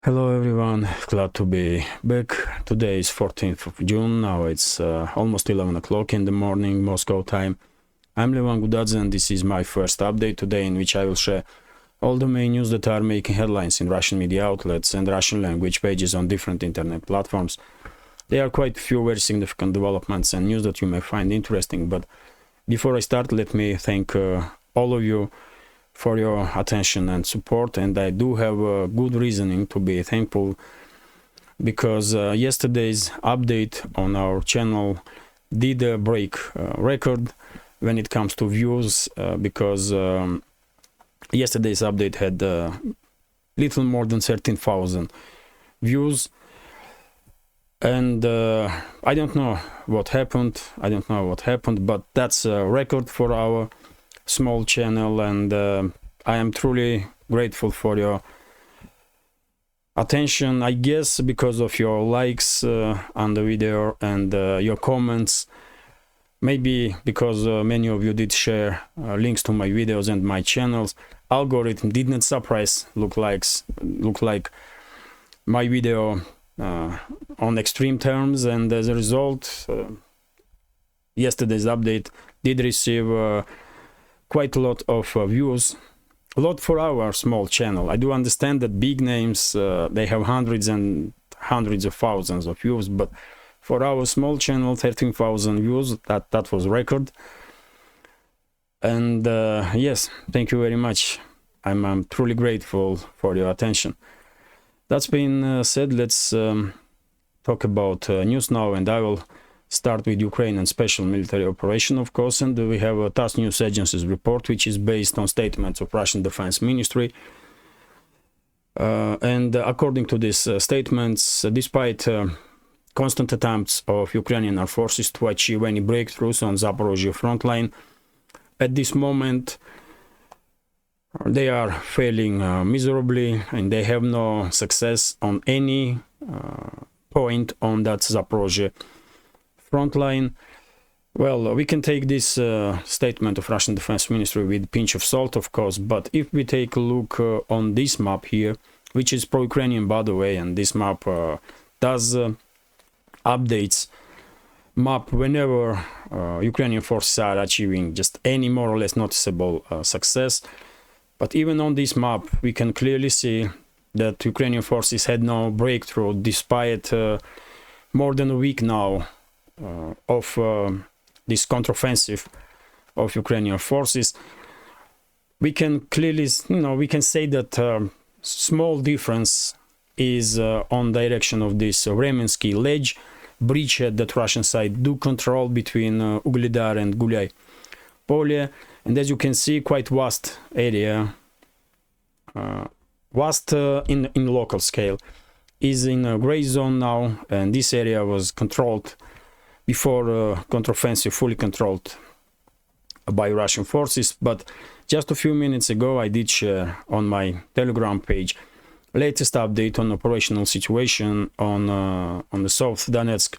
Hello everyone, glad to be back. Today is 14th of June, now it's almost 11 o'clock in the morning, Moscow time. I'm Levan Gudadze and this is my first update today, in which I will share all the main news that are making headlines in Russian media outlets and Russian language pages on different internet platforms. There are quite a few very significant developments and news that you may find interesting, but before I start, let me thank all of you for your attention and support, and I do have a good reasoning to be thankful, because yesterday's update on our channel did break record when it comes to views, because yesterday's update had little more than 13,000 views, and I don't know what happened, but that's a record for our small channel, and I am truly grateful for your attention, I guess because of your likes on the video and your comments, maybe because many of you did share links to my videos and my channels. Algorithm did not surprise look like my video on extreme terms, and as a result yesterday's update did receive quite a lot of views, a lot for our small channel. I do understand that big names they have hundreds and hundreds of thousands of views, but for our small channel, 13,000 views, that was record. And yes, thank you very much. I'm truly grateful for your attention. That's been said, let's talk about news now, and I will start with Ukrainian special military operation, of course, and we have a TASS news agency's report, which is based on statements of Russian Defense Ministry. And according to these statements, despite constant attempts of Ukrainian armed forces to achieve any breakthroughs on Zaporozhye Frontline, at this moment they are failing miserably, and they have no success on any point on that Zaporozhye Frontline. Well, we can take this statement of Russian Defense Ministry with a pinch of salt, of course, but if we take a look on this map here, which is pro-Ukrainian, by the way, and this map does updates map whenever Ukrainian forces are achieving just any more or less noticeable success. But even on this map, we can clearly see that Ukrainian forces had no breakthrough despite more than a week now of this counteroffensive of Ukrainian forces. We can clearly, we can say that small difference is on direction of this Remensky ledge bridgehead that Russian side do control between Ugledar and Gulay Polye, and as you can see, quite vast area, vast in local scale, is in a gray zone now, and this area was controlled before counteroffensive fully controlled by Russian forces. But just a few minutes ago I did share on my Telegram page latest update on operational situation on the South Donetsk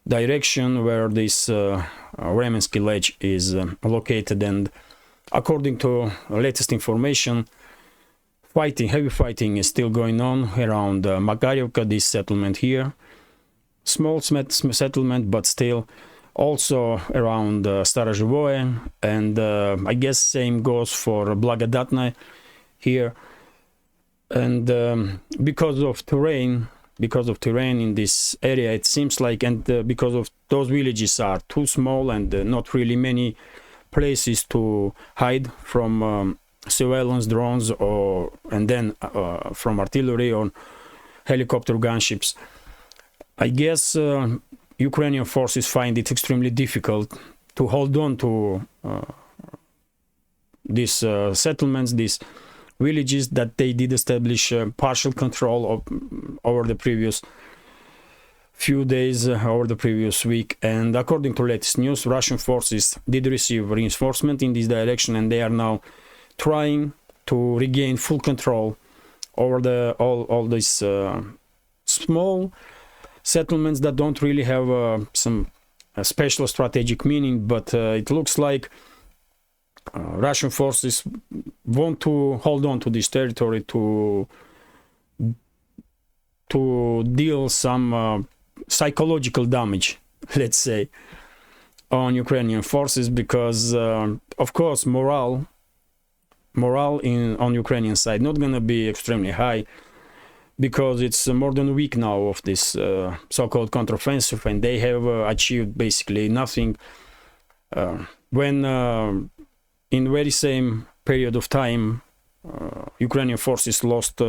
direction, where this Remensky ledge is located, and according to latest information, heavy fighting is still going on around Makarivka, this settlement here. Small settlement, but still, also around Starozhivoye, and I guess same goes for Blagodatne here. And because of terrain in this area, it seems like, and because of those villages are too small and not really many places to hide from surveillance drones and then from artillery or helicopter gunships, I guess Ukrainian forces find it extremely difficult to hold on to these settlements, these villages that they did establish partial control over the previous few days, over the previous week. And according to latest news, Russian forces did receive reinforcement in this direction, and they are now trying to regain full control over all these small settlements that don't really have some special strategic meaning, but it looks like Russian forces want to hold on to this territory to to deal some psychological damage, let's say, on Ukrainian forces, because of course morale on Ukrainian side not gonna be extremely high, because it's more than a week now of this so-called counteroffensive, and they have achieved basically nothing. When in very same period of time, Ukrainian forces lost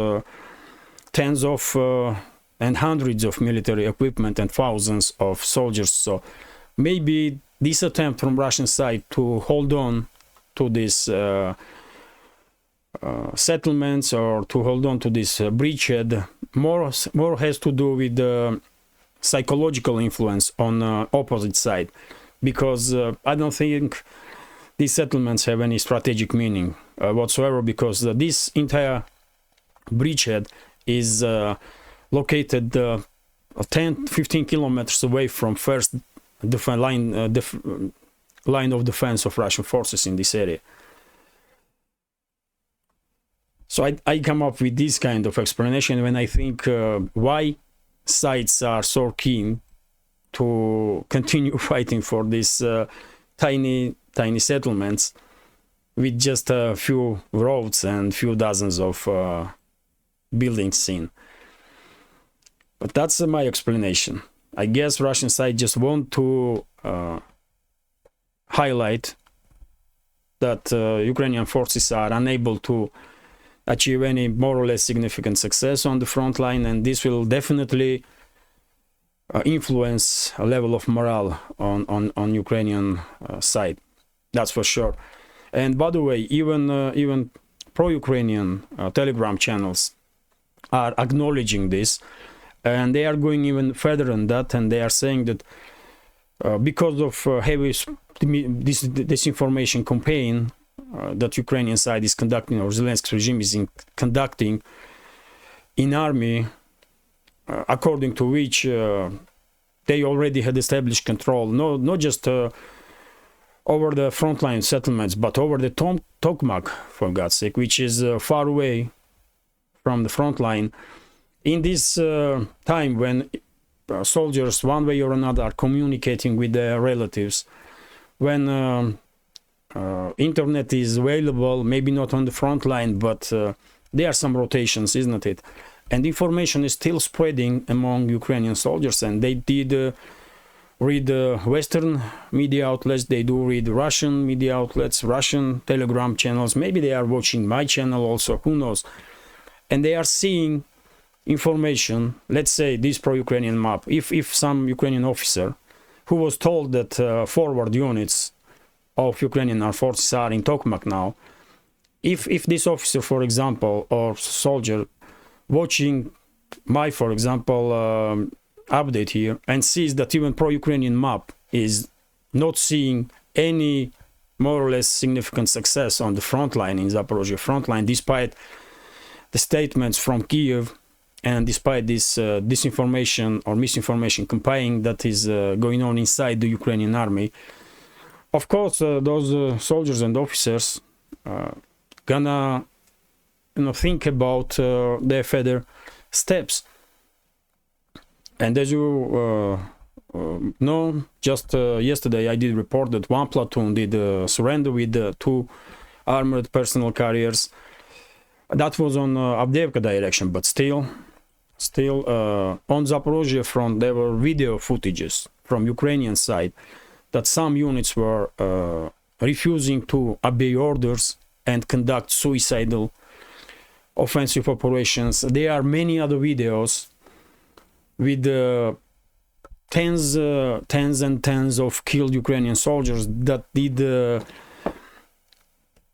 tens of and hundreds of military equipment and thousands of soldiers. So maybe this attempt from Russian side to hold on to these settlements, or to hold on to this bridgehead, more has to do with the psychological influence on opposite side, because I don't think these settlements have any strategic meaning whatsoever, because this entire bridgehead is located 10-15 kilometers away from first line of defense of Russian forces in this area. So I come up with this kind of explanation when I think why sides are so keen to continue fighting for these tiny settlements with just a few roads and few dozens of buildings in. But that's my explanation. I guess Russian side just want to highlight that Ukrainian forces are unable to achieve any more or less significant success on the front line, and this will definitely influence a level of morale on Ukrainian side. That's for sure. And by the way, even pro-Ukrainian Telegram channels are acknowledging this, and they are going even further than that, and they are saying that because of heavy disinformation campaign that Ukrainian side is conducting, or Zelensky regime is conducting in army, according to which they already had established control, not just over the frontline settlements, but over the Tokmak, for God's sake, which is far away from the front line. In this time when soldiers, one way or another, are communicating with their relatives, when internet is available, maybe not on the front line, but there are some rotations, isn't it? And information is still spreading among Ukrainian soldiers, and they did read Western media outlets, they do read Russian media outlets, Russian Telegram channels, maybe they are watching my channel also, who knows. And they are seeing information, let's say this pro-Ukrainian map. If some Ukrainian officer who was told that forward units of Ukrainian armed forces are in Tokmak now, if this officer, for example, or soldier watching my, for example, update here, and sees that even pro-Ukrainian map is not seeing any more or less significant success on the front line, in Zaporozhye front line, despite the statements from Kyiv, and despite this disinformation or misinformation campaign that is going on inside the Ukrainian army, of course, those soldiers and officers gonna think about their further steps. And as you know, just yesterday I did report that one platoon did surrender with 2 armored personal carriers. That was on Avdiivka direction, but still on Zaporozhye front there were video footages from Ukrainian side that some units were refusing to obey orders and conduct suicidal offensive operations. There are many other videos with tens and tens of killed Ukrainian soldiers that did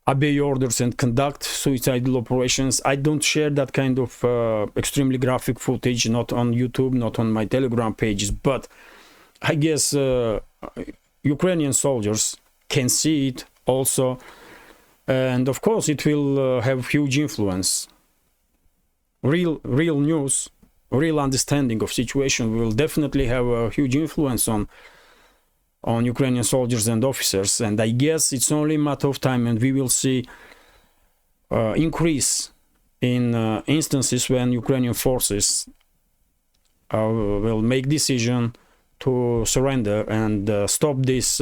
obey orders and conduct suicidal operations. I don't share that kind of extremely graphic footage, not on YouTube, not on my Telegram pages, but I guess Ukrainian soldiers can see it also, and of course it will have huge influence. Real news, real understanding of situation will definitely have a huge influence on Ukrainian soldiers and officers, and I guess it's only a matter of time, and we will see increase in instances when Ukrainian forces will make decision to surrender and stop this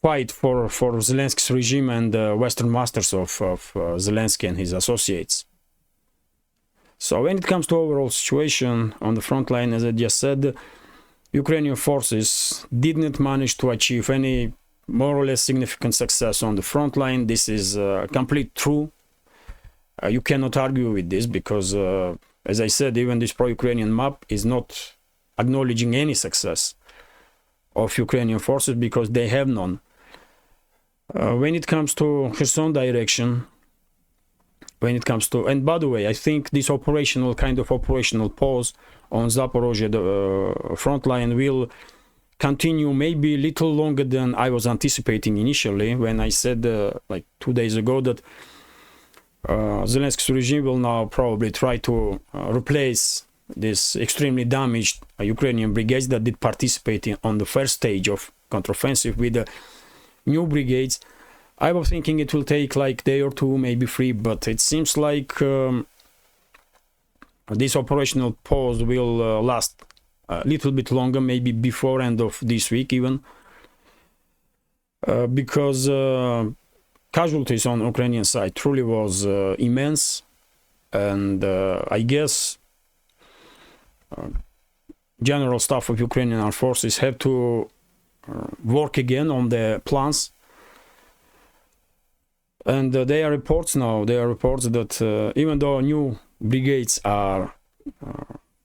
fight for Zelensky's regime and Western masters of Zelensky and his associates. So when it comes to overall situation on the front line, as I just said, Ukrainian forces didn't manage to achieve any more or less significant success on the front line. This is complete true. You cannot argue with this because, as I said, even this pro-Ukrainian map is not acknowledging any success of Ukrainian forces because they have none. When it comes to Kherson direction, and by the way, I think this operational pause on Zaporozhye front line will continue maybe a little longer than I was anticipating initially when I said like 2 days ago that Zelensky's regime will now probably try to replace this extremely damaged Ukrainian brigades that did participate on the first stage of counteroffensive with the new brigades. I was thinking it will take like a day or two, maybe 3, but it seems like this operational pause will last a little bit longer, maybe before end of this week even, because casualties on Ukrainian side truly was immense, and I guess General Staff of Ukrainian Armed Forces have to work again on the plans. And there are reports that even though new brigades are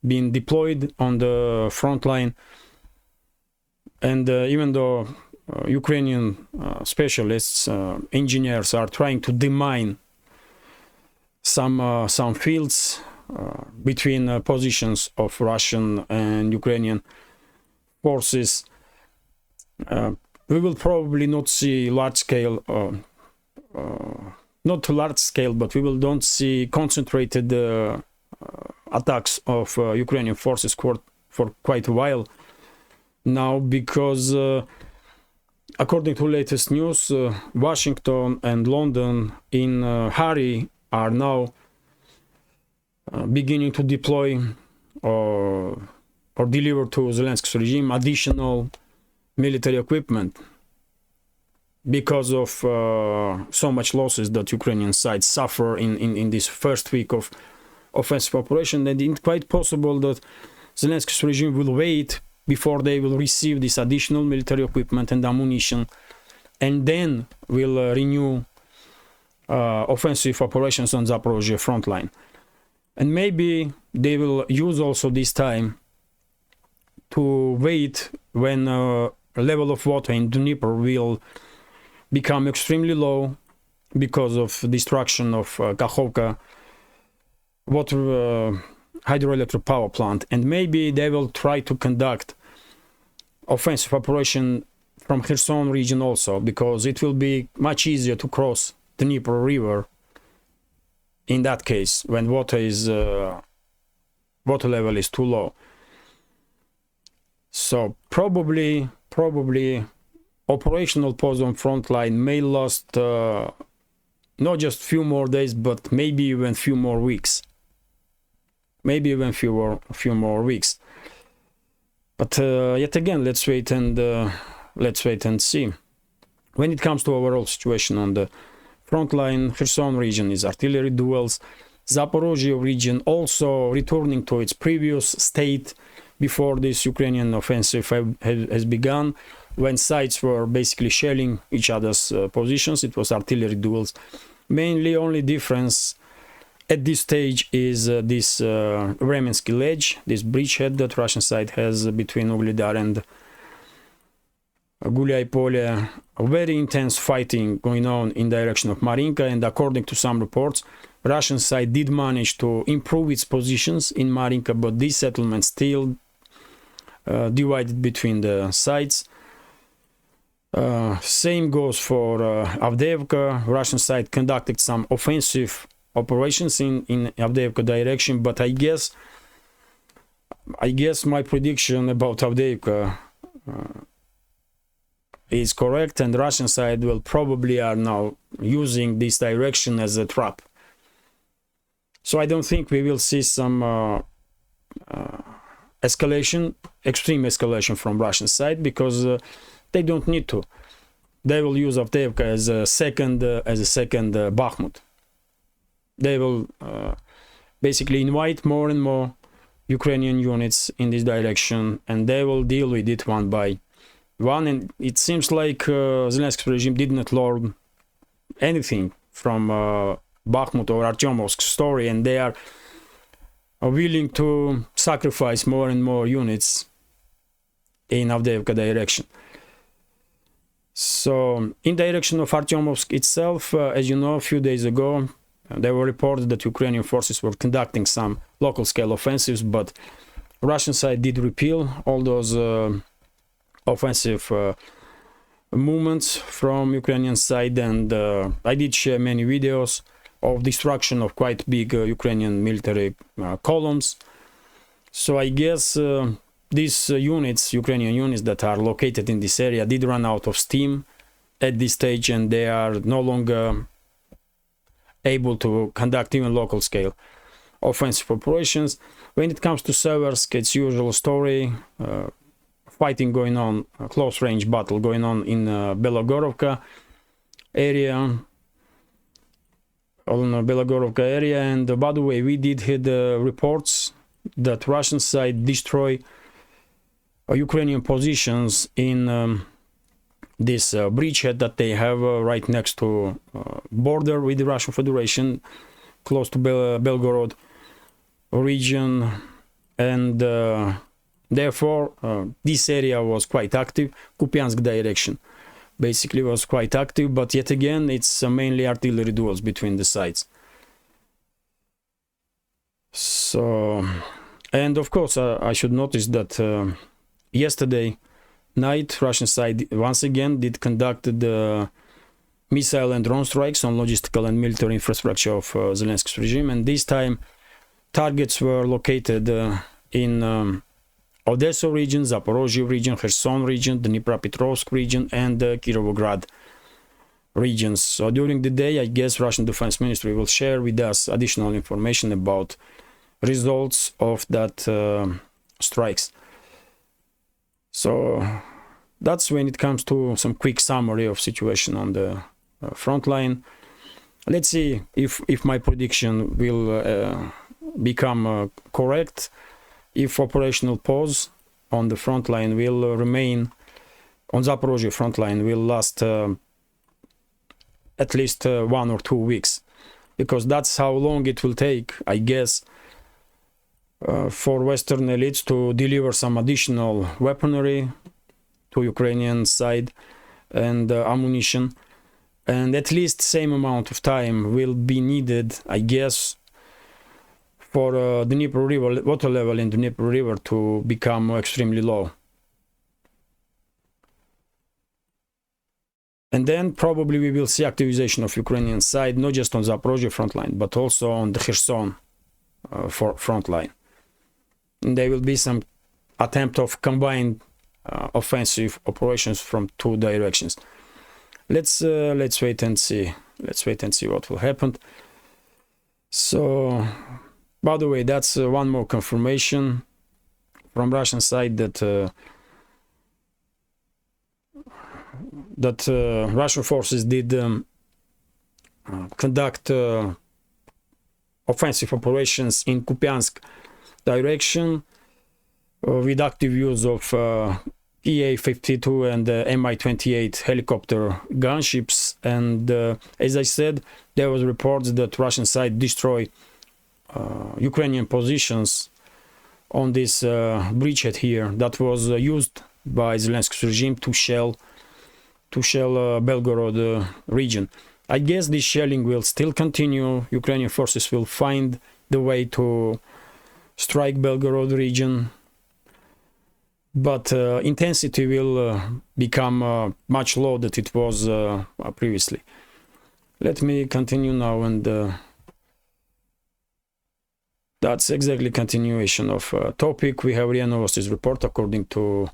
being deployed on the front line, and even though Ukrainian specialists, engineers are trying to demine some fields between positions of Russian and Ukrainian forces, we will probably not see large scale. Not large scale, but we will don't see concentrated attacks of Ukrainian forces for quite a while now, because according to latest news, Washington and London in hurry are now beginning to deploy or deliver to Zelensky's regime additional military equipment because of so much losses that Ukrainian side suffer in this first week of offensive operation. And it's quite possible that Zelensky's regime will wait before they will receive this additional military equipment and ammunition, and then will renew offensive operations on Zaporozhye front line. And maybe they will use also this time to wait when level of water in Dnieper will become extremely low because of destruction of Kakhovka water hydroelectric power plant, and maybe they will try to conduct offensive operation from Kherson region also, because it will be much easier to cross the Dnieper river in that case when water level is too low. So probably operational pause on front line may last not just few more days, but maybe even few more weeks. Few more weeks. But yet again, let's wait and see. When it comes to overall situation on the front line, Kherson region is artillery duels. Zaporozhye region also returning to its previous state before this Ukrainian offensive has begun, when sides were basically shelling each other's positions. It was artillery duels. Mainly only difference at this stage is this Remensky ledge, this bridgehead that Russian side has between Ugledar and Gulyai Polye. A very intense fighting going on in direction of Marinka, and according to some reports, Russian side did manage to improve its positions in Marinka, but this settlement still divided between the sides. Same goes for Avdiivka. Russian side conducted some offensive operations in Avdiivka direction, but I guess my prediction about Avdiivka is correct, and Russian side will probably are now using this direction as a trap. So I don't think we will see some escalation, extreme escalation from Russian side, because they don't need to. They will use Avdiivka as a second Bakhmut. They will basically invite more and more Ukrainian units in this direction, and they will deal with it one by one. And it seems like Zelensky's regime did not learn anything from Bakhmut or Artyomovsk story, and they are willing to sacrifice more and more units in Avdiivka direction. So in direction of Artyomovsk itself, as you know, a few days ago, there were reports that Ukrainian forces were conducting some local scale offensives, but Russian side did repeal all those offensive movements from Ukrainian side, and I did share many videos of destruction of quite big Ukrainian military columns. So I guess these units, Ukrainian units that are located in this area, did run out of steam at this stage, and they are no longer able to conduct even local scale offensive operations. When it comes to Seversk, it's usual story, fighting going on, close range battle going on in Belogorovka area, and by the way, we did hit reports that Russian side destroy Ukrainian positions in this bridgehead that they have right next to border with the Russian Federation, close to Belgorod region, and therefore this area was quite active. Kupiansk direction basically was quite active, but yet again it's mainly artillery duels between the sides. So, and of course I should notice that yesterday night Russian side once again did conduct the missile and drone strikes on logistical and military infrastructure of Zelensky's regime, and this time targets were located in Odessa region, Zaporozhye region, Kherson region, Dnipropetrovsk region, and Kirovograd regions. So during the day, I guess Russian Defense Ministry will share with us additional information about results of that strikes. So that's when it comes to some quick summary of situation on the front line. Let's see if my prediction will become correct. If operational pause on the front line will remain, on Zaporozhye front line will last at least 1 or 2 weeks, because that's how long it will take, I guess, for Western elites to deliver some additional weaponry to Ukrainian side and ammunition, and at least same amount of time will be needed, I guess, for the Dnieper River, water level in the Dnieper River to become extremely low. And then probably we will see activization of Ukrainian side, not just on Zaporozhye front line, but also on the Kherson front line. And there will be some attempt of combined offensive operations from two directions. Let's wait and see. Let's wait and see what will happen. So, by the way, that's one more confirmation from Russian side that Russian forces did conduct offensive operations in Kupiansk direction with active use of EA-52 and Mi-28 helicopter gunships. And as I said, there was reports that Russian side destroyed Ukrainian positions on this bridgehead here that was used by Zelensky's regime to shell Belgorod region. I guess this shelling will still continue. Ukrainian forces will find the way to strike Belgorod region, but intensity will become much lower than it was previously. Let me continue now, and that's exactly continuation of topic. We have RIA Novosti's report, according to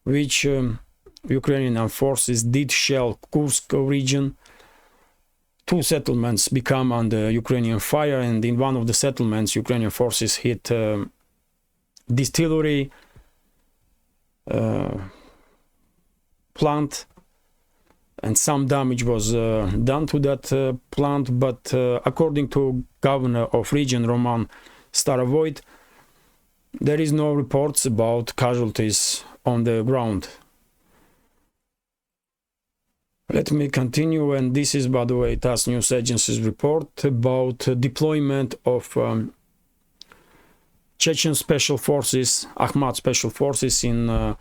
which Ukrainian armed forces did shell Kursk region two settlements become under Ukrainian fire, and in one of the settlements Ukrainian forces hit distillery plant, and some damage was done to that plant, but according to governor of region Roman Starovoit, there is no reports about casualties on the ground. Let me continue, and this is, by the way, TASS News Agency's report about deployment of Chechen Special Forces, Akhmat Special Forces in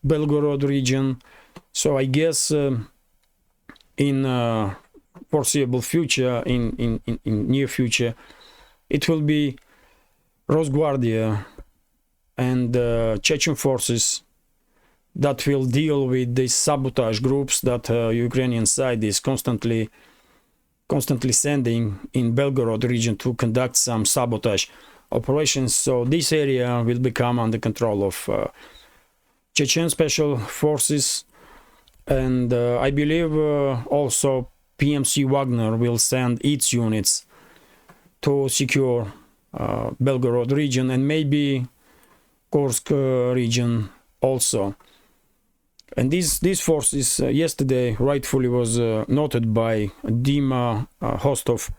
Belgorod region. So I guess in foreseeable future, in near future, it will be Rosguardia and Chechen forces that will deal with these sabotage groups that Ukrainian side is constantly sending in Belgorod region to conduct some sabotage operations. So this area will become under control of Chechen Special Forces, and I believe also PMC Wagner will send its units to secure Belgorod region and maybe Kursk region also. And these forces yesterday rightfully was noted by Dima, host of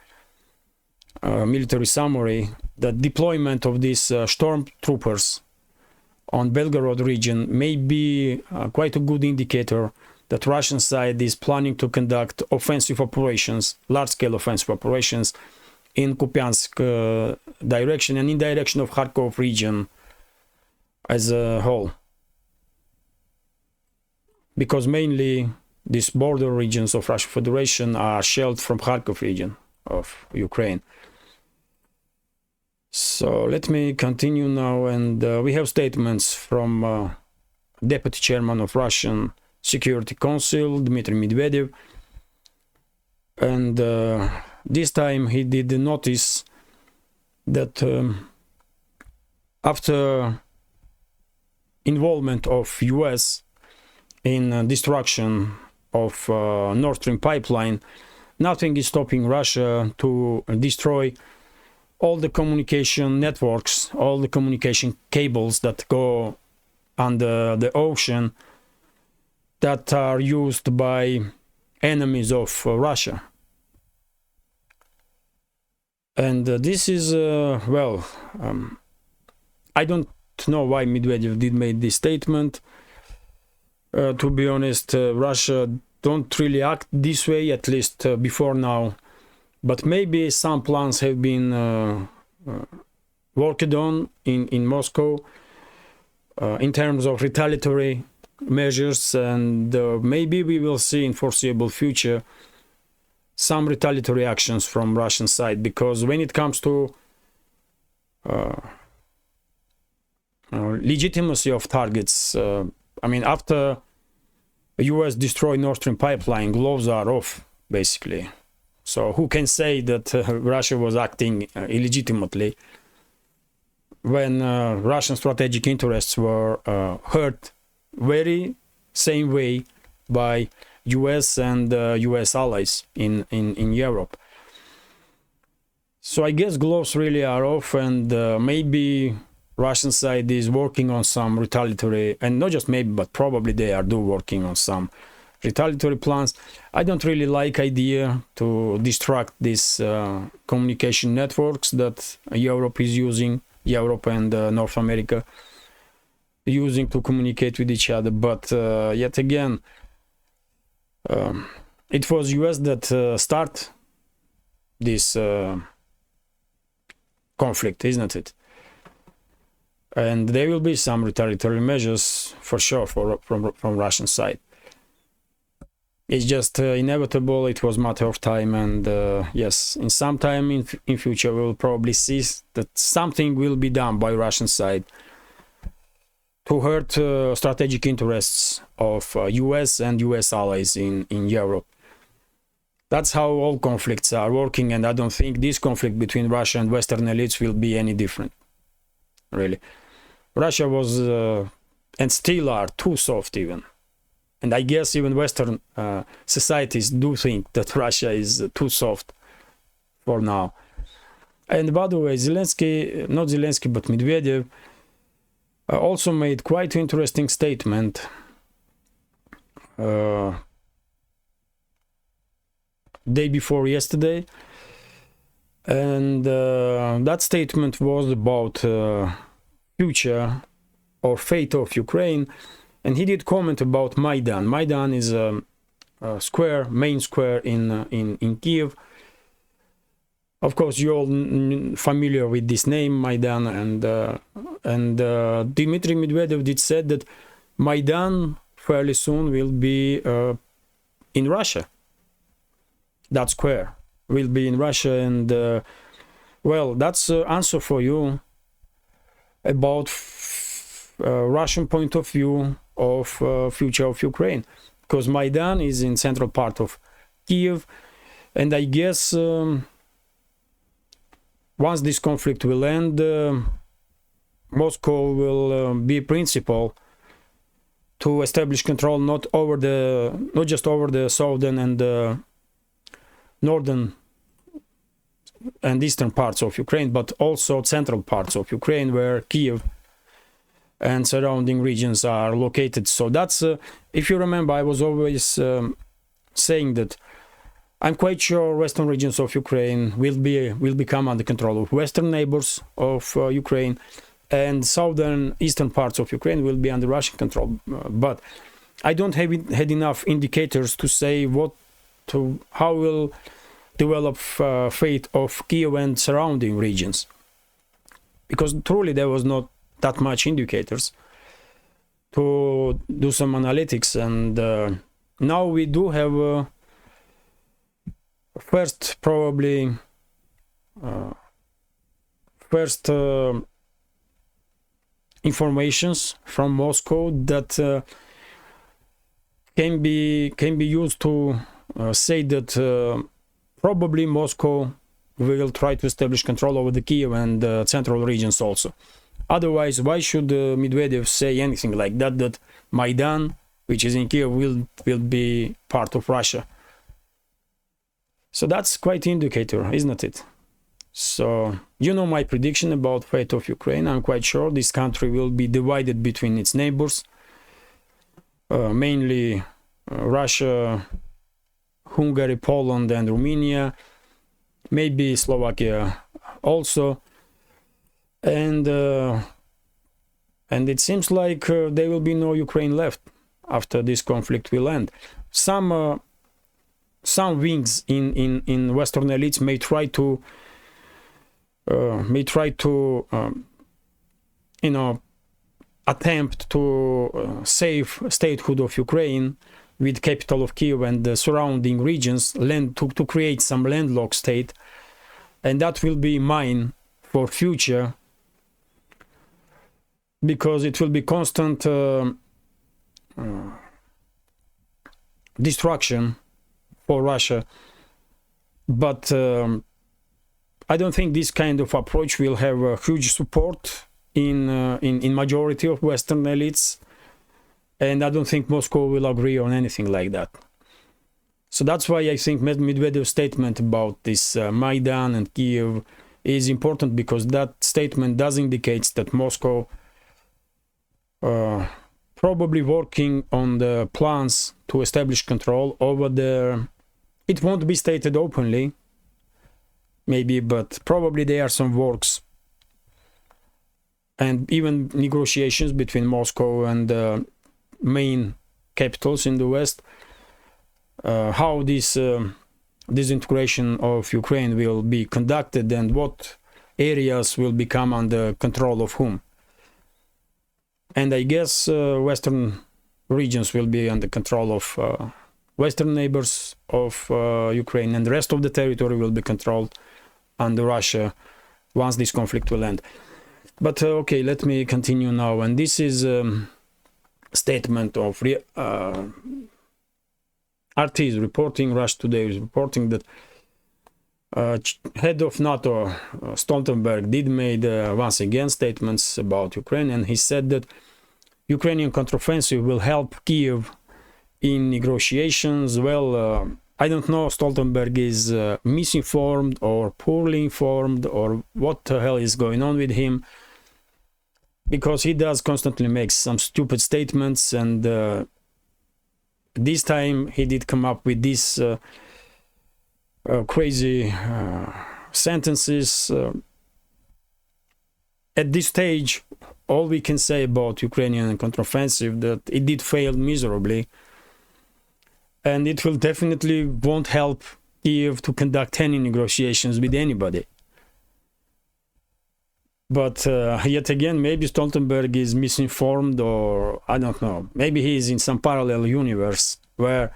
military summary, that deployment of these stormtroopers on Belgorod region may be quite a good indicator that Russian side is planning to conduct offensive operations, large-scale offensive operations in Kupiansk direction and in direction of Kharkov region as a whole. Because mainly these border regions of Russian Federation are shelled from Kharkov region of Ukraine. So let me continue now, and we have statements from Deputy Chairman of Russian Security Council, Dmitry Medvedev, and this time he did notice that after involvement of US in destruction of Nord Stream pipeline, nothing is stopping Russia to destroy all the communication networks, all the communication cables that go under the ocean that are used by enemies of Russia. And this is, I don't know why Medvedev did make this statement. To be honest, Russia don't really act this way, at least before now. But maybe some plans have been worked on in Moscow in terms of retaliatory measures, and maybe we will see in foreseeable future some retaliatory actions from Russian side, because when it comes to legitimacy of targets, I mean, after the US destroy Nord Stream pipeline, gloves are off, basically. So who can say that Russia was acting illegitimately when Russian strategic interests were hurt very same way by US and US allies in Europe? So I guess gloves really are off, and maybe Russian side is working on some retaliatory, and not just maybe, but probably they are working on some retaliatory plans. I don't really like idea to distract these communication networks that Europe is using, Europe and North America using to communicate with each other. But yet again, it was US that start this conflict, isn't it? And there will be some retaliatory measures for sure from Russian side. It's just inevitable. It was a matter of time, and yes, in some time in future we will probably see that something will be done by Russian side to hurt strategic interests of US and US allies in Europe. That's how all conflicts are working, and I don't think this conflict between Russia and Western elites will be any different, really. Russia was and still are too soft even. And I guess even Western societies do think that Russia is too soft for now. And by the way, Zelensky, not Zelensky, but Medvedev, also made quite interesting statement day before yesterday. And that statement was about future or fate of Ukraine. And he did comment about Maidan. Maidan is a square, main square in Kyiv. Of course, you're all familiar with this name, Maidan, and Dmitry Medvedev did said that Maidan fairly soon will be in Russia. That square will be in Russia, and well, that's the answer for you about Russian point of view of future of Ukraine, because Maidan is in central part of Kyiv, and I guess once this conflict will end, Moscow will be principal to establish control not just over the southern and northern and eastern parts of Ukraine, but also central parts of Ukraine, where Kyiv and surrounding regions are located. So that's, if you remember, I was always saying that I'm quite sure western regions of Ukraine will become under control of western neighbors of Ukraine, and southern eastern parts of Ukraine will be under Russian control. But I don't have had enough indicators to say how will develop fate of Kyiv and surrounding regions, because truly there was not that much indicators to do some analytics. And now we do have first informations from Moscow that can be used to say that probably Moscow will try to establish control over the Kyiv and central regions also. Otherwise, why should Medvedev say anything like that, that Maidan, which is in Kyiv, will be part of Russia? So that's quite indicator, isn't it? So you know my prediction about fate of Ukraine. I'm quite sure this country will be divided between its neighbors, mainly Russia, Hungary, Poland, and Romania, maybe Slovakia also, and it seems like there will be no Ukraine left after this conflict will end. Some wings in Western elites may try to attempt to save statehood of Ukraine with capital of Kyiv and the surrounding regions, to create some landlocked state, and that will be mine for future, because it will be constant destruction for Russia. But I don't think this kind of approach will have a huge support in majority of Western elites, and I don't think Moscow will agree on anything like that. So that's why I think Medvedev's statement about this Maidan and Kyiv is important, because that statement does indicate that Moscow probably working on the plans to establish control over it won't be stated openly, maybe, but probably there are some works and even negotiations between Moscow and main capitals in the West, how this disintegration of Ukraine will be conducted and what areas will become under control of whom. And I guess Western regions will be under control of Western neighbors of Ukraine, and the rest of the territory will be controlled under Russia once this conflict will end. But okay, let me continue now. And this is statement of RT is reporting, Russia Today is reporting that head of NATO Stoltenberg did made once again statements about Ukraine, and he said that Ukrainian counteroffensive will help Kyiv in negotiations. Well, I don't know, Stoltenberg is misinformed or poorly informed, or what the hell is going on with him, because he does constantly make some stupid statements, and this time he did come up with these crazy sentences. At this stage, all we can say about Ukrainian counteroffensive that it did fail miserably, and it will definitely won't help Kyiv to conduct any negotiations with anybody. But yet again, maybe Stoltenberg is misinformed, or I don't know. Maybe he is in some parallel universe where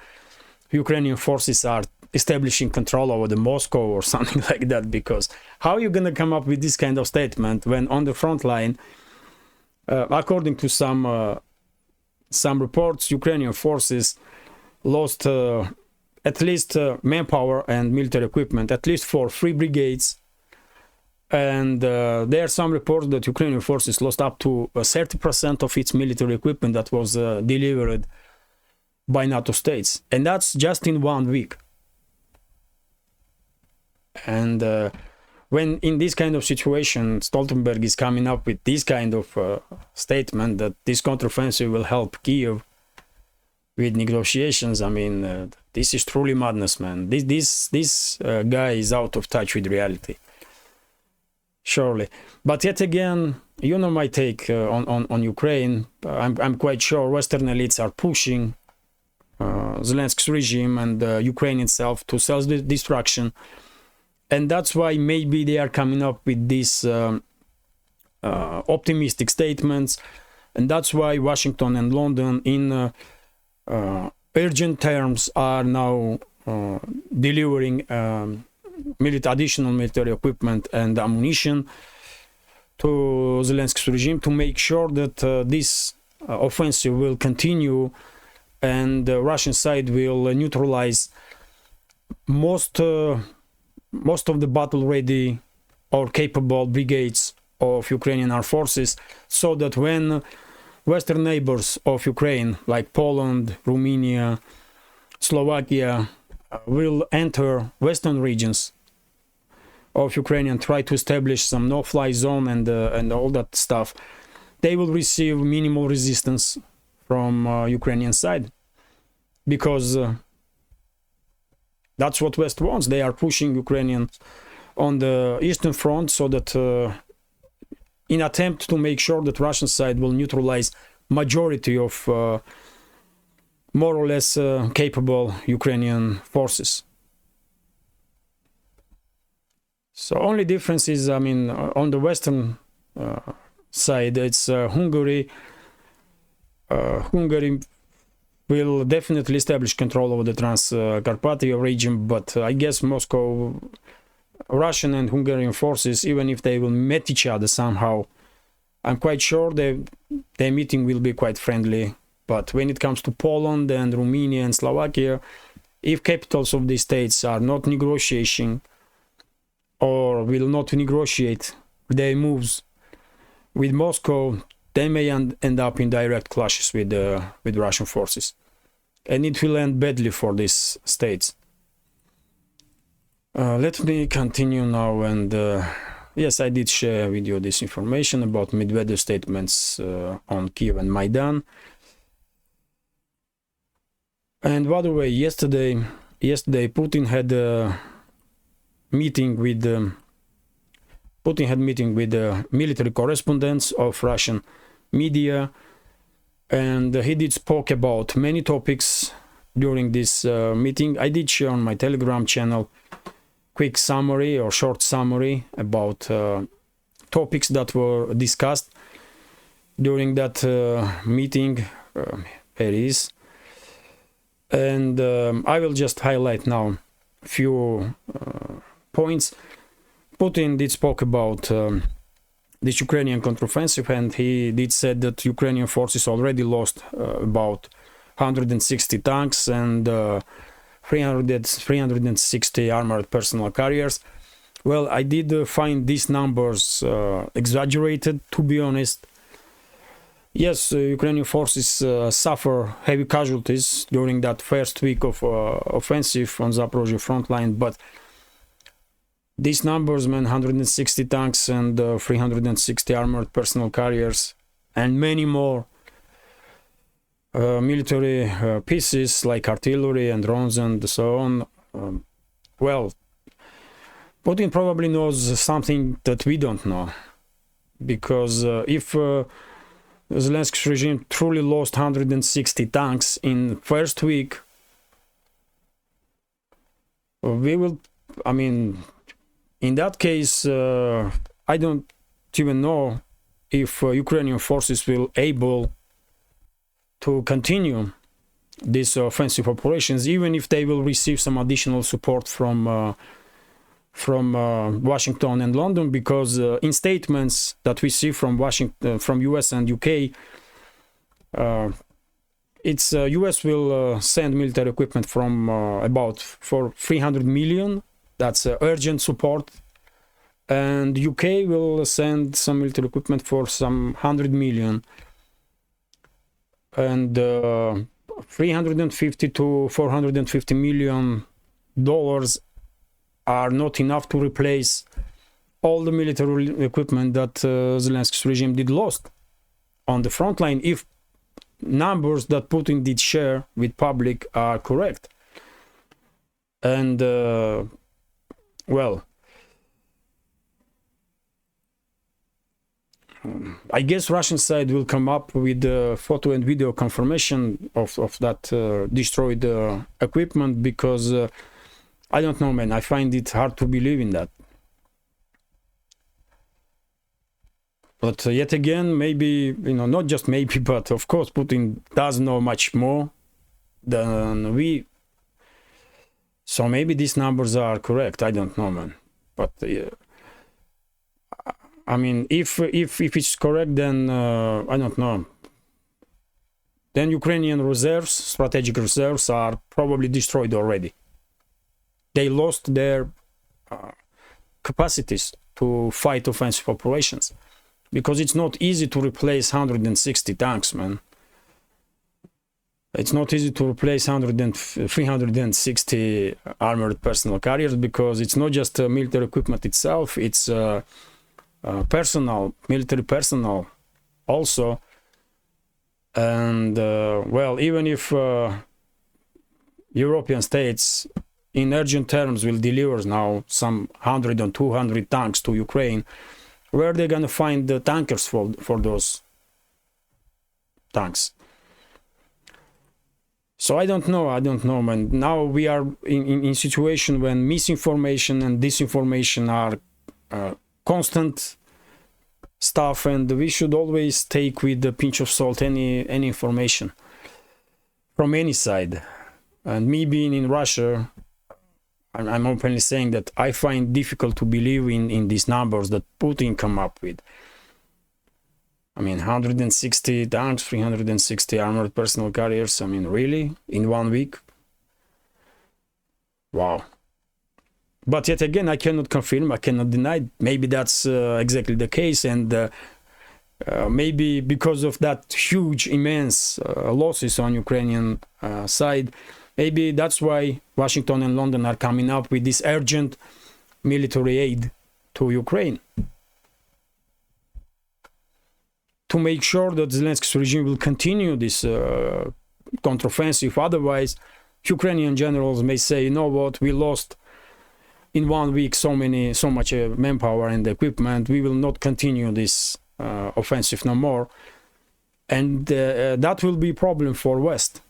Ukrainian forces are establishing control over the Moscow or something like that. Because how are you going to come up with this kind of statement when on the front line, according to some reports, Ukrainian forces lost at least manpower and military equipment, at least for 3 brigades. And there are some reports that Ukrainian forces lost up to 30% of its military equipment that was delivered by NATO states. And that's just in 1 week. And when in this kind of situation, Stoltenberg is coming up with this kind of statement that this counteroffensive will help Kyiv with negotiations, I mean, this is truly madness, man. This guy is out of touch with reality. Surely. But yet again, you know my take on Ukraine. I'm quite sure Western elites are pushing Zelensky's regime and Ukraine itself to self-destruction. And that's why maybe they are coming up with these optimistic statements. And that's why Washington and London in urgent terms are now delivering additional military equipment and ammunition to Zelensky's regime to make sure that this offensive will continue, and the Russian side will neutralize most of the battle-ready or capable brigades of Ukrainian armed forces, so that when Western neighbors of Ukraine, like Poland, Romania, Slovakia, will enter Western regions of Ukraine and try to establish some no-fly zone and all that stuff, they will receive minimal resistance from Ukrainian side, because that's what West wants. They are pushing Ukrainians on the Eastern Front so that in attempt to make sure that Russian side will neutralize majority of more or less capable Ukrainian forces. So only difference is, I mean, on the Western side, it's Hungary. Hungary will definitely establish control over the Transcarpathia region, but I guess Moscow, Russian and Hungarian forces, even if they will meet each other somehow, I'm quite sure their meeting will be quite friendly. But when it comes to Poland and Romania and Slovakia, if capitals of these states are not negotiating or will not negotiate their moves with Moscow, they may end up in direct clashes with Russian forces. And it will end badly for these states. Let me continue now, and yes, I did share with you this information about Medvedev's statements on Kyiv and Maidan. And by the way, yesterday Putin had a meeting with the military correspondents of Russian media, and he did spoke about many topics during this meeting. I did share on my Telegram channel quick summary or short summary about topics that were discussed during that meeting. Here it is. And I will just highlight now a few points. Putin did spoke about this Ukrainian counteroffensive, and he did said that Ukrainian forces already lost about 160 tanks and 360 armored personnel carriers. Well, I did find these numbers exaggerated, to be honest. Yes, Ukrainian forces suffer heavy casualties during that first week of offensive on Zaporozhye front line, but these numbers, man, 160 tanks and 360 armored personnel carriers and many more military pieces like artillery and drones and so on. Well, Putin probably knows something that we don't know, because if Zelensky's regime truly lost 160 tanks in first week, we will, I mean, in that case, I don't even know if Ukrainian forces will able to continue these offensive operations, even if they will receive some additional support from Washington and London, because in statements that we see from Washington, from US and UK, it's US will send military equipment from about for 300 million. That's urgent support, and UK will send some military equipment for some 100 million, and 350 to 450 million dollars are not enough to replace all the military equipment that Zelensky's regime did lost on the front line, if numbers that Putin did share with public are correct. And well, I guess Russian side will come up with photo and video confirmation of that destroyed equipment, because I don't know, man, I find it hard to believe in that. But yet again, maybe, you know, not just maybe, but of course Putin does know much more than we. So maybe these numbers are correct. I don't know, man. But I mean, if it's correct, then I don't know. Then Ukrainian reserves, strategic reserves, are probably destroyed already. They lost their capacities to fight offensive operations, because it's not easy to replace 160 tanks, man. It's not easy to replace 360 armored personnel carriers, because it's not just military equipment itself, it's personnel, military personnel also. And well, even if European states in urgent terms will deliver now some 100 or 200 tanks to Ukraine, where are they going to find the tankers for those tanks? So I don't know, man. Now we are in situation when misinformation and disinformation are constant stuff, and we should always take with a pinch of salt any information from any side. And me being in Russia, I'm openly saying that I find difficult to believe in these numbers that Putin come up with. I mean, 160 tanks, 360 armored personnel carriers. I mean, really? In 1 week? Wow. But yet again, I cannot confirm, I cannot deny. Maybe that's exactly the case. And maybe because of that huge, immense losses on Ukrainian side, maybe that's why Washington and London are coming up with this urgent military aid to Ukraine, to make sure that Zelensky's regime will continue this counteroffensive. Otherwise, Ukrainian generals may say, you know what, we lost in 1 week so much manpower and equipment, we will not continue this offensive no more. And that will be a problem for West.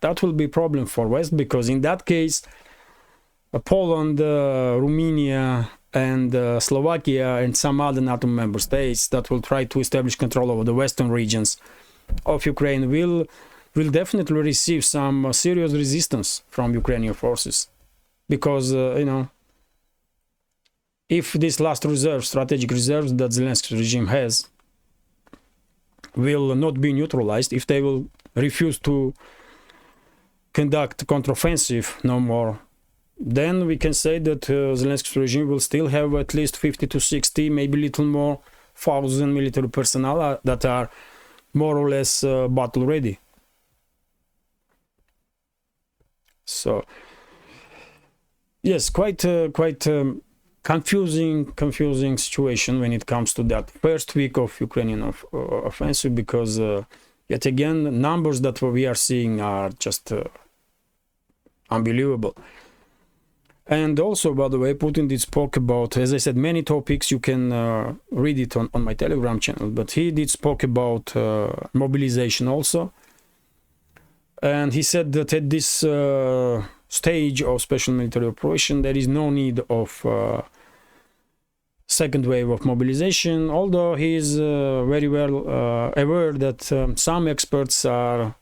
That will be a problem for West, because in that case, Poland, Romania, and Slovakia and some other NATO member states that will try to establish control over the western regions of Ukraine will definitely receive some serious resistance from Ukrainian forces, because you know, if this last reserve, strategic reserves that Zelensky regime has, will not be neutralized, if they will refuse to conduct counteroffensive no more, then we can say that Zelensky's regime will still have at least 50 to 60, maybe little more, thousand military personnel that are more or less battle ready. So yes, quite confusing situation when it comes to that first week of Ukrainian offensive, because yet again, the numbers that we are seeing are just unbelievable. And also, by the way, Putin did spoke about, as I said, many topics. You can read it on my Telegram channel, but he did spoke about mobilization also. And he said that at this stage of special military operation, there is no need of second wave of mobilization, although he is very well aware that some experts are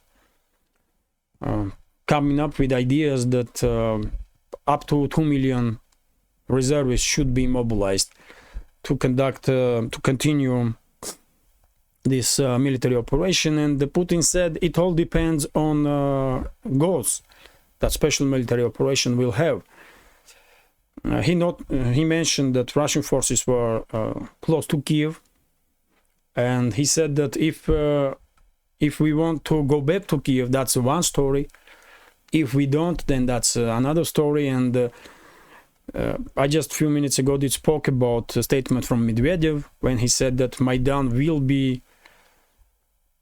coming up with ideas that up to 2 million reservists should be mobilized to continue this military operation. And Putin said it all depends on goals that special military operation will have. He mentioned that Russian forces were close to Kyiv, and he said that if we want to go back to Kyiv, that's one story. If we don't, then that's another story. And I just a few minutes ago did spoke about a statement from Medvedev when he said that Maidan will be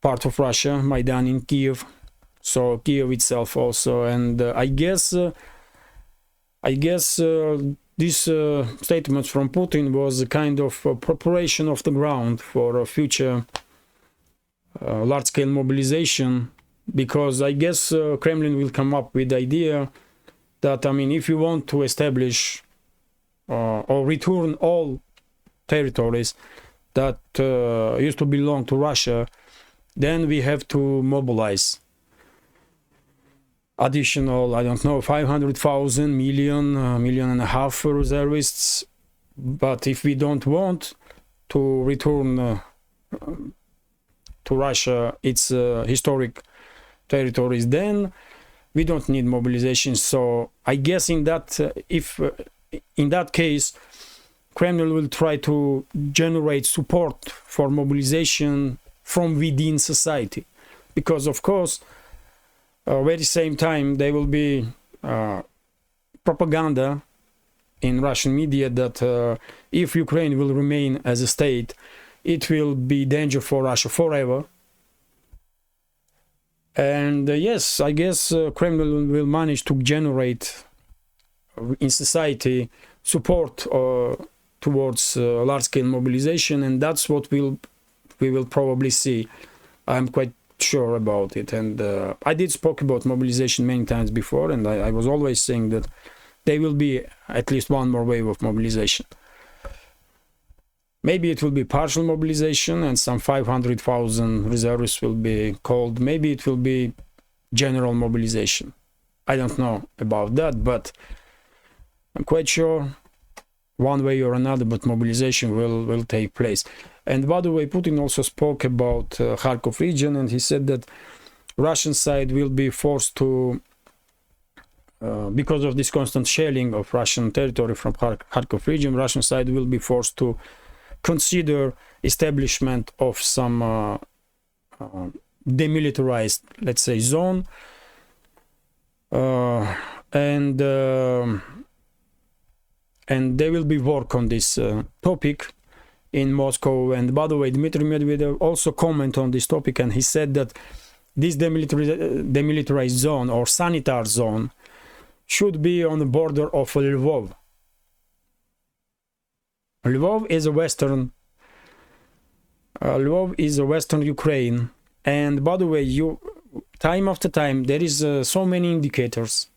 part of Russia, Maidan in Kyiv, so Kyiv itself also. And I guess this statement from Putin was a kind of preparation of the ground for a future large-scale mobilization, because I guess Kremlin will come up with the idea that, I mean, if you want to establish or return all territories that used to belong to Russia, then we have to mobilize additional, I don't know, 500,000, million and a half reservists. But if we don't want to return to Russia its historic territories, then we don't need mobilization. So I guess in that in that case, Kremlin will try to generate support for mobilization from within society, because of course very same time there will be propaganda in Russian media that if Ukraine will remain as a state, it will be danger for Russia forever. And yes, I guess Kremlin will manage to generate in society support towards large-scale mobilization, and that's what we will probably see. I'm quite sure about it. And I did spoke about mobilization many times before, and I was always saying that there will be at least one more wave of mobilization. Maybe it will be partial mobilization and some 500,000 reservists will be called. Maybe it will be general mobilization. I don't know about that, but I'm quite sure one way or another, but mobilization will take place. And by the way, Putin also spoke about Kharkov region, and he said that Russian side will be forced to, because of this constant shelling of Russian territory from Kharkov region, Russian side will be forced to consider establishment of some demilitarized, let's say, zone, and they will be work on this topic in Moscow. And by the way, Dmitry Medvedev also commented on this topic, and he said that this demilitarized zone or sanitar zone should be on the border of Lvov. Lvov is a western Ukraine, and by the way, time after time there is so many indicators,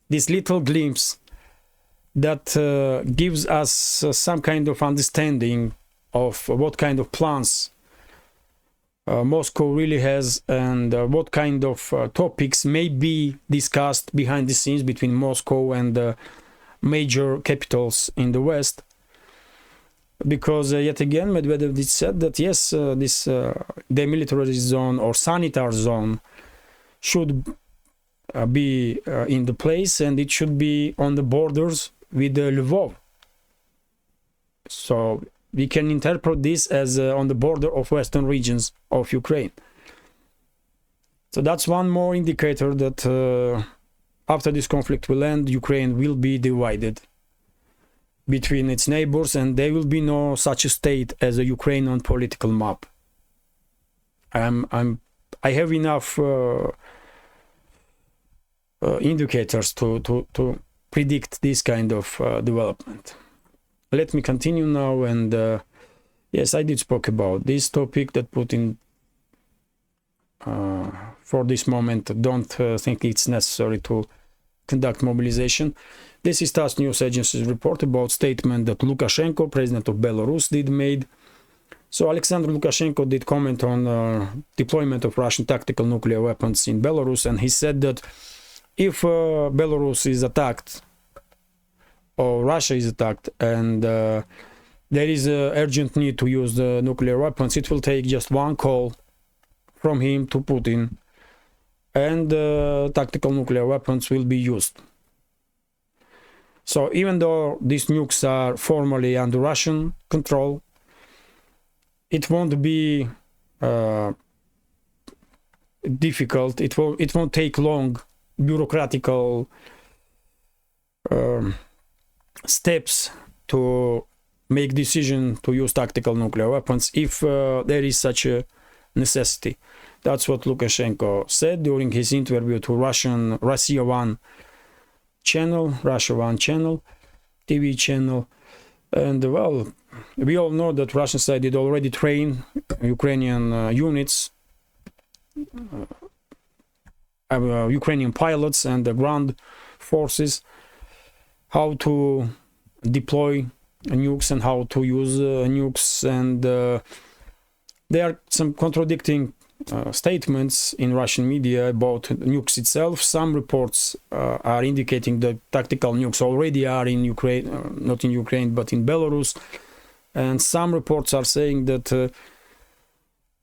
this little glimpse that gives us some kind of understanding of what kind of plans Moscow really has, and what kind of topics may be discussed behind the scenes between Moscow and major capitals in the West. Because yet again, Medvedev did said that yes, this demilitarized zone or sanitar zone should be in the place, and it should be on the borders with Lvov. So we can interpret this as on the border of western regions of Ukraine. So that's one more indicator that after this conflict will end, Ukraine will be divided between its neighbors, and there will be no such a state as a Ukrainian political map. I have enough indicators to predict this kind of development. Let me continue now, and yes, I did spoke about this topic that Putin for this moment don't think it's necessary to conduct mobilization. This is TASS news agency's report about statement that Lukashenko, president of Belarus, did made. So Alexander Lukashenko did comment on deployment of Russian tactical nuclear weapons in Belarus, and he said that if Belarus is attacked or Russia is attacked and there is an urgent need to use the nuclear weapons, it will take just one call from him to Putin, and tactical nuclear weapons will be used. So even though these nukes are formally under Russian control, it won't be difficult. It won't take long bureaucratical steps to make decision to use tactical nuclear weapons if there is such a necessity. That's what Lukashenko said during his interview to Russia 1 channel, TV channel. And well, we all know that Russian side did already train Ukrainian units, Ukrainian pilots and the ground forces how to deploy nukes and how to use nukes, and there are some contradicting statements in Russian media about nukes itself. Some reports are indicating that tactical nukes already are in Ukraine, not in Ukraine, but in Belarus. And some reports are saying that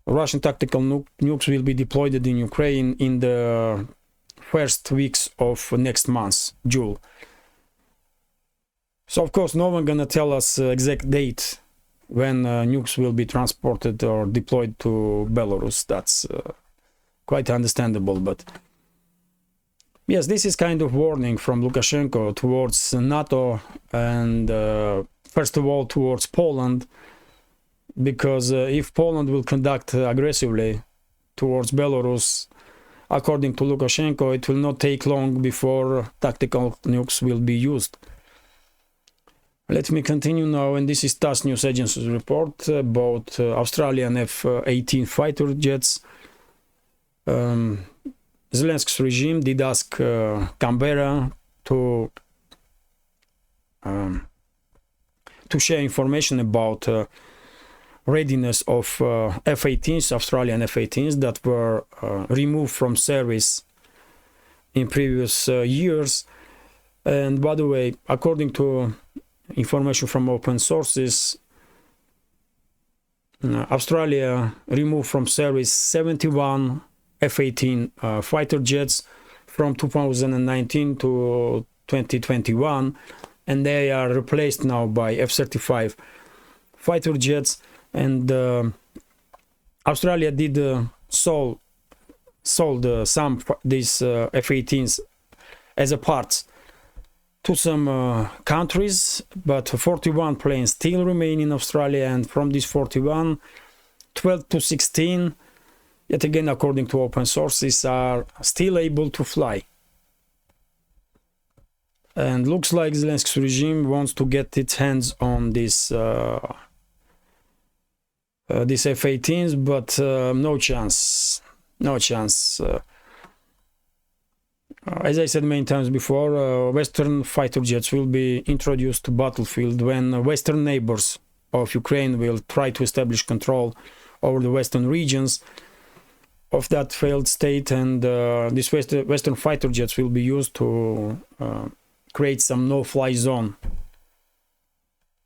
Russian tactical nukes will be deployed in Ukraine in the first weeks of next month, June. So of course, no one gonna tell us exact date when nukes will be transported or deployed to Belarus. That's quite understandable, but yes, this is kind of warning from Lukashenko towards NATO and first of all towards Poland, because if Poland will conduct aggressively towards Belarus, according to Lukashenko, it will not take long before tactical nukes will be used. Let me continue now, and this is TASS news agency's report about Australian F-18 fighter jets. Zelensky's regime did ask Canberra to share information about readiness of F-18s, Australian F-18s that were removed from service in previous years. And by the way, according to information from open sources, Australia removed from service 71 F-18 fighter jets from 2019 to 2021, and they are replaced now by F-35 fighter jets. And Australia did sold some these F-18s as a parts to some countries, but 41 planes still remain in Australia, and from these 41, 12 to 16, yet again according to open sources, are still able to fly. And looks like Zelensky's regime wants to get its hands on this these F-18s, but no chance. As I said many times before, Western fighter jets will be introduced to battlefield when Western neighbors of Ukraine will try to establish control over the Western regions of that failed state, and these Western fighter jets will be used to create some no-fly zone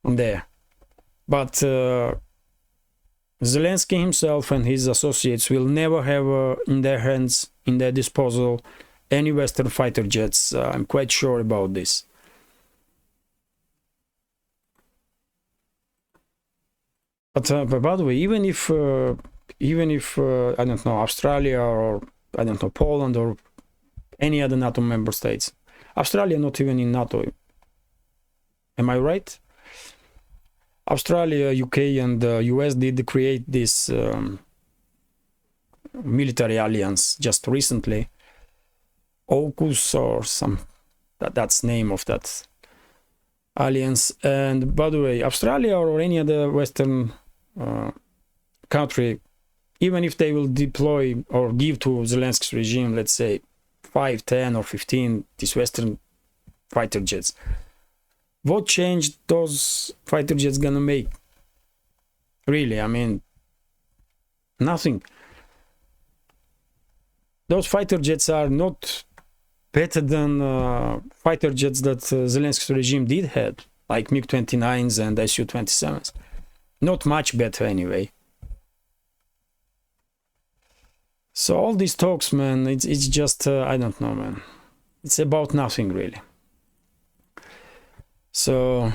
there. But Zelensky himself and his associates will never have in their hands, in their disposal, any Western fighter jets. I'm quite sure about this. But by the way, even if I don't know, Australia or I don't know, Poland or any other NATO member states, Australia not even in NATO. Am I right? Australia, UK, and US did create this military alliance just recently. AUKUS or that's name of that alliance. And by the way, Australia or any other Western country, even if they will deploy or give to Zelensky's regime, let's say 5, 10 or 15 these Western fighter jets, what change those fighter jets gonna make? Really, I mean, nothing. Those fighter jets are not better than fighter jets that Zelensky's regime did have, like MiG-29s and Su-27s. Not much better anyway. So all these talks, man, it's just, I don't know, man. It's about nothing, really. So,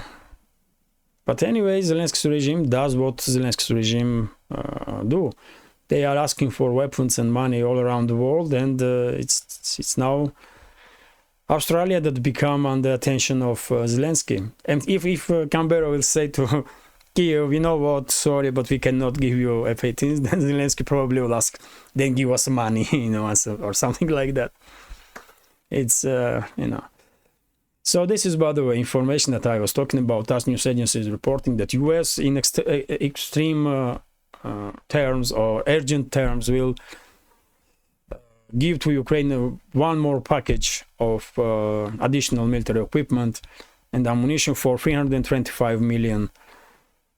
but anyway, Zelensky's regime does what Zelensky's regime do. They are asking for weapons and money all around the world, and it's now Australia that become under attention of Zelensky. And if Canberra will say to Kyiv, you know what, sorry, but we cannot give you F-18s, then Zelensky probably will ask, then give us money, you know, or something like that. It's, you know. So this is, by the way, information that I was talking about. TASS news agency is reporting that US in extreme terms or urgent terms will give to Ukraine one more package of additional military equipment and ammunition for $325 million.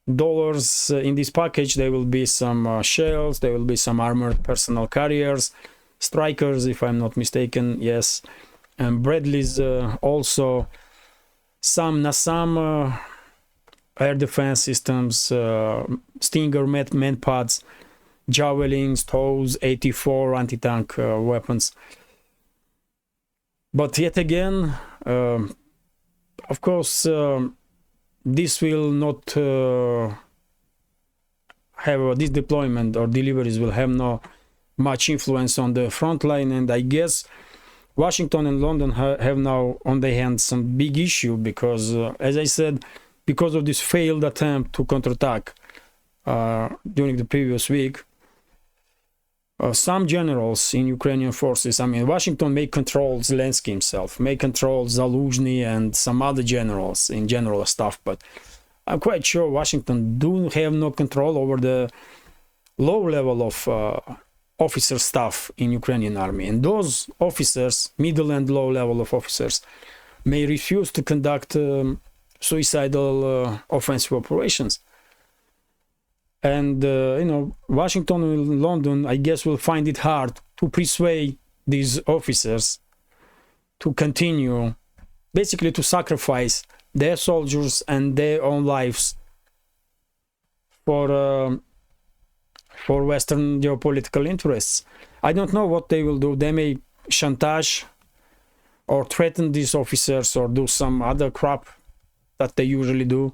In this package, there will be some shells, there will be some armored personnel carriers, strikers, if I'm not mistaken, yes, and Bradleys, also some NASAM air defense systems, Stinger manpads, javelins, TOWs, 84 anti-tank weapons. But yet again, of course, this will not have this deployment or deliveries will have no much influence on the front line, and I guess Washington and London have now on their hands some big issue because, as I said, because of this failed attempt to counterattack during the previous week, some generals in Ukrainian forces, I mean, Washington may control Zelensky himself, may control Zaluzhny and some other generals in general staff, but I'm quite sure Washington do have no control over the low level of officer staff in Ukrainian army. And those officers, middle and low level of officers, may refuse to conduct suicidal offensive operations. And, you know, Washington and London, I guess, will find it hard to persuade these officers to continue, basically to sacrifice their soldiers and their own lives for Western geopolitical interests. I don't know what they will do. They may chantage or threaten these officers or do some other crap that they usually do.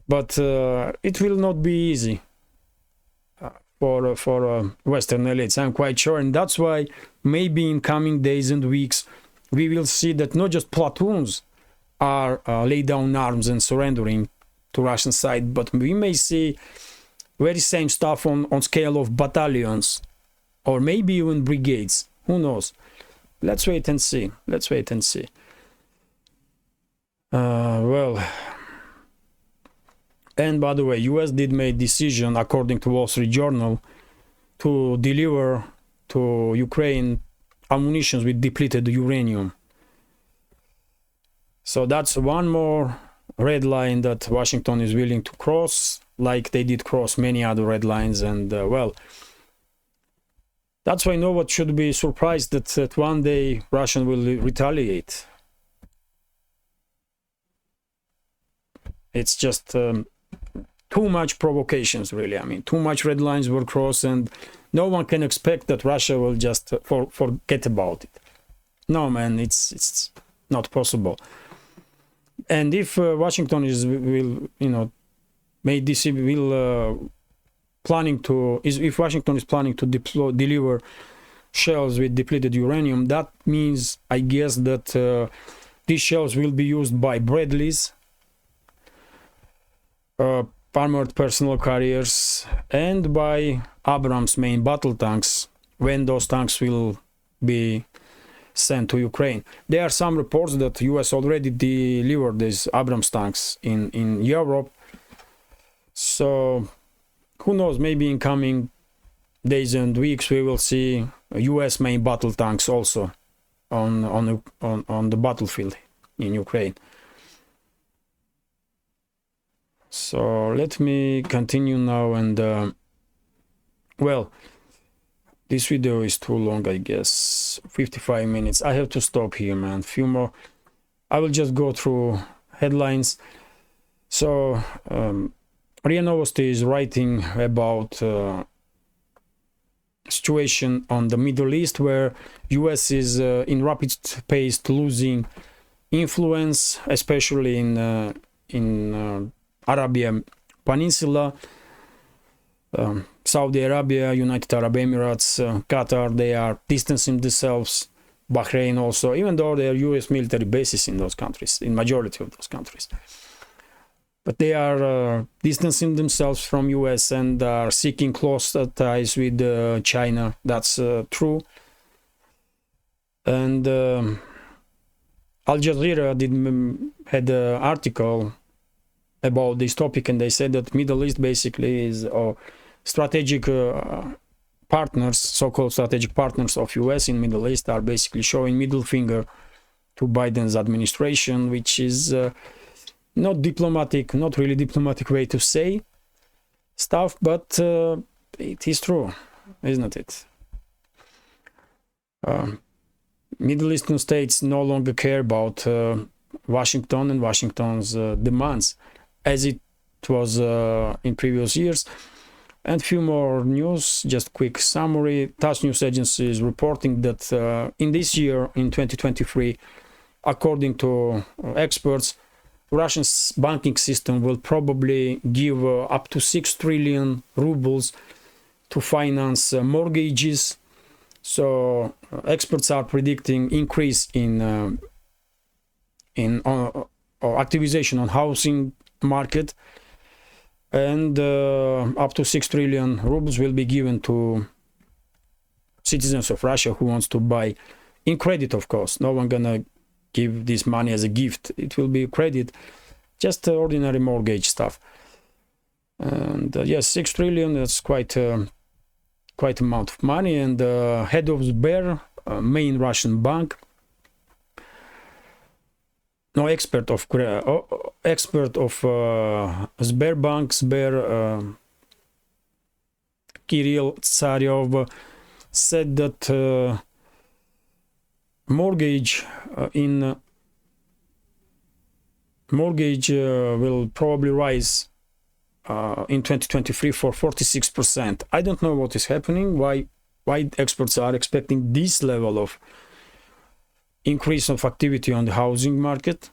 But it will not be easy for Western elites, I'm quite sure. And that's why maybe in coming days and weeks, we will see that not just platoons are lay down arms and surrendering to Russian side, but we may see very same stuff on scale of battalions or maybe even brigades. Who knows? Let's wait and see. Let's wait and see. Well, and by the way, US did make decision, according to Wall Street Journal, to deliver to Ukraine ammunition with depleted uranium. So that's one more red line that Washington is willing to cross, like they did cross many other red lines. And well, that's why no one should be surprised that one day Russia will retaliate. It's just too much provocations, really. I mean, too much red lines were crossed, and no one can expect that Russia will just forget about it. No, man, it's not possible. And if Washington will, you know, if Washington is planning to deliver shells with depleted uranium, that means, I guess, that these shells will be used by Bradleys, armored personnel carriers, and by Abrams main battle tanks when those tanks will be sent to Ukraine. There are some reports that US already delivered these Abrams tanks in Europe. So who knows, maybe in coming days and weeks we will see US main battle tanks also on the battlefield in Ukraine. So let me continue now, and well, this video is too long, I guess, 55 minutes. I have to stop here, man. Few more. I will just go through headlines. So RIA Novosti is writing about situation on the Middle East, where US is in rapid pace losing influence, especially in Arabian Peninsula. Saudi Arabia, United Arab Emirates, Qatar, they are distancing themselves. Bahrain also, even though there are US military bases in those countries, in majority of those countries. But they are distancing themselves from US and are seeking close ties with China. That's true. And Al Jazeera had an article about this topic, and they said that Middle East basically is strategic partners, so-called strategic partners of US in Middle East, are basically showing middle finger to Biden's administration, which is not really diplomatic way to say stuff, but it is true, isn't it? Middle Eastern states no longer care about Washington and Washington's demands, as it was in previous years. And few more news, just quick summary. TASS news agency is reporting that in this year, in 2023, according to experts, Russia's banking system will probably give up to 6 trillion rubles to finance mortgages. So experts are predicting increase in activization on housing market, and up to 6 trillion rubles will be given to citizens of Russia who wants to buy in credit, of course. No one gonna give this money as a gift. It will be credit, just ordinary mortgage stuff. And yes, 6 trillion, that's quite amount of money. And head of Sber, main Russian bank, expert of Sberbank, Kirill Tsaryov, said that mortgage will probably rise in 2023 for 46%. I don't know what is happening, why experts are expecting this level of increase of activity on the housing market,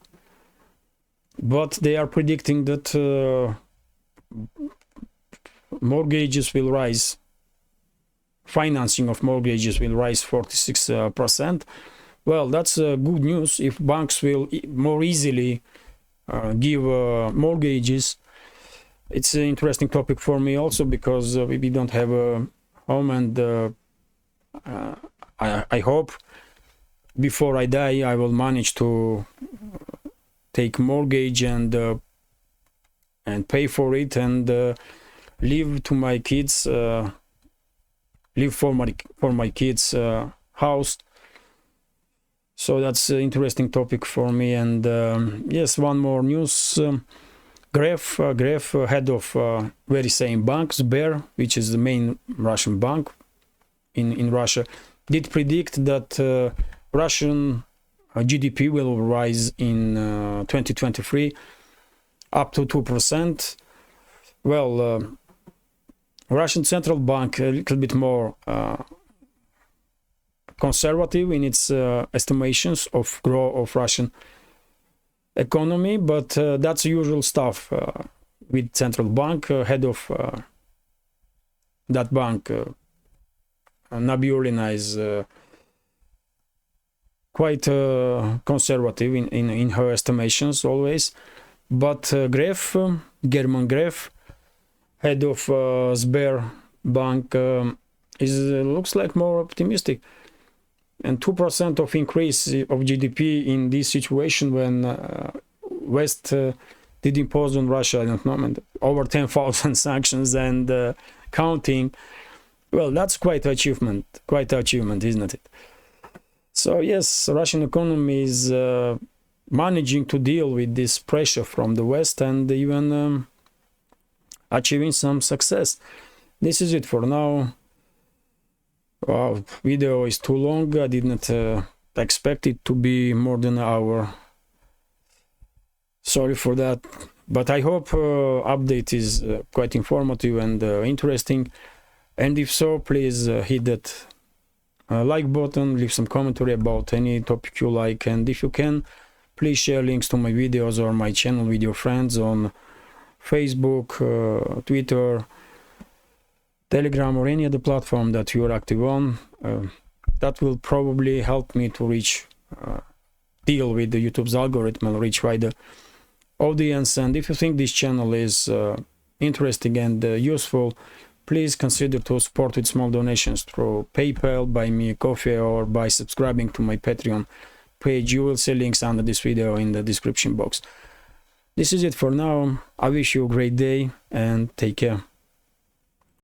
but they are predicting that mortgages will rise, financing of mortgages will rise 46%. Well, that's good news. If banks will more easily give mortgages, it's an interesting topic for me also, because we don't have a home, and I hope before I die I will manage to take mortgage and pay for it, and leave to my kids, live for my kids house. So that's an interesting topic for me. And yes, one more news. Gref, head of very same bank, Sber, which is the main Russian bank in Russia, did predict that Russian GDP will rise in 2023 up to 2%. Well, Russian central bank a little bit more conservative in its estimations of growth of Russian economy, but that's usual stuff. with central bank. Head of that bank, Nabiullina, is quite conservative in her estimations always. But Gref, German Gref, head of Sberbank, looks like more optimistic. And 2% of increase of GDP in this situation when West did impose on Russia, I don't know, over 10,000 sanctions and counting. Well, that's quite an achievement, isn't it? So yes, Russian economy is managing to deal with this pressure from the West and even achieving some success. This is it for now. Wow, video is too long. I didn't expect it to be more than an hour. Sorry for that, but I hope update is quite informative and interesting. And if so, please hit that like button, leave some commentary about any topic you like, and if you can, please share links to my videos or my channel with your friends on Facebook, Twitter, Telegram, or any other platform that you are active on. That will probably help me to deal with the YouTube's algorithm and reach wider audience. And if you think this channel is interesting and useful, please consider to support with small donations through PayPal, Buy Me a Coffee, or by subscribing to my Patreon page. You will see links under this video in the description box. This is it for now. I wish you a great day and take care.